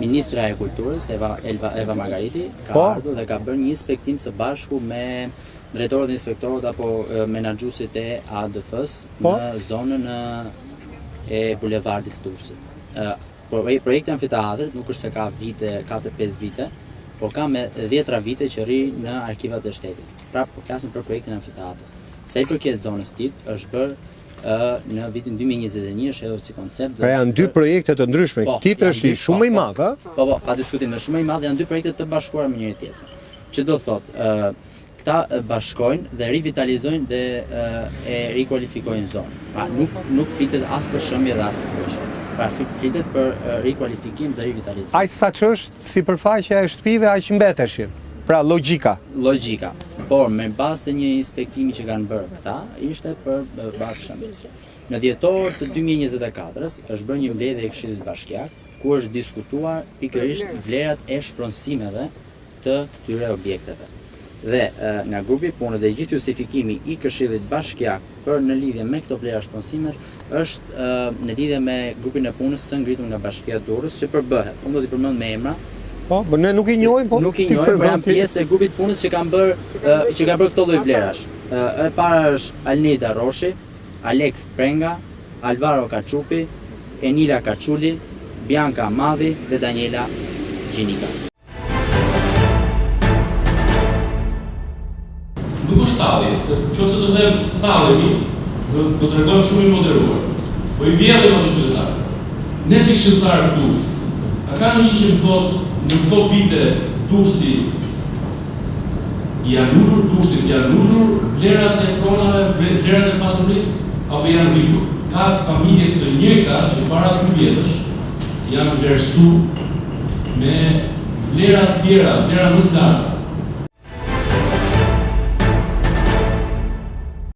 Ministra e Kulturës, Eva Margariti, ka ardhur dhe ka bërë një inspektim së bashku me drejtorët e inspektorët apo menaxhuesit e ADF-s në zonën e bulevardit Durrësit. Projekti amfiteatrit nuk është se ka vite, 4-5 vite, por ka me 10 vite që rri në arkivat e shtetit. Pra po flasim për projektin amfiteatrit. Sa i përket zonës TIT, është bërë në vitin 2021 është hedhur si koncept. Pra janë dy projekte të ndryshme. TIT është shumë i madh, a? Po, pa diskutim, është shumë i madh, janë dy projekte të bashkuara me njëri tjetrin. Që do thotë, këta bashkojnë dhe rivitalizojnë dhe e rikualifikojnë zonën. Pra nuk flitet as për shëmbje dhe as për krye. Pra flitet për rikualifikim dhe rivitalizim. Aq sa që është sipërfaqja e shtëpive, aq mbeteshin. Pra logjika. Logjika. Por me bazë të një inspektimi që kanë bërë këta, ishte për bazë shëmbjes. Në dhjetor të 2024-s është bërë një mbledhje e Këshillit Bashkiak, ku është diskutuar pikërisht vlerat e shpronësimeve të këtyre objekteve. Dhe nga grupi i punës dhe gjithë justifikimi i Këshillit Bashkiak për në lidhje me këto vlera shpronësime është në lidhje me grupin e punës së ngritur nga Bashkia e Durrës që përbëhet. Unë do t'i përmend me emra. Po, ne nuk i njohim, po. Nuk i njohim, por janë pjesë e grupit punës që kanë bërë këto lloj vlerash. E para është Alneda Roshi, Alex Prenga, Alvaro Kaçupi, Enila Kaçuli, Bianca Amadhi dhe Daniela Gjinika. Nuk është talje, se nëse do them tallemi, do të regojmë shumë i moderuar. Po i vjellim ato qytetarë. Ne si këshilltar këtu, a ka një që më thotë në këto vite Durrësi janë ulur vlerat e pronave, vlerat e pasurisë, apo janë rritur? Ka familje të njëjta që para 2 vjetësh janë vlerësuar me vlera tjera, vlera më të larta.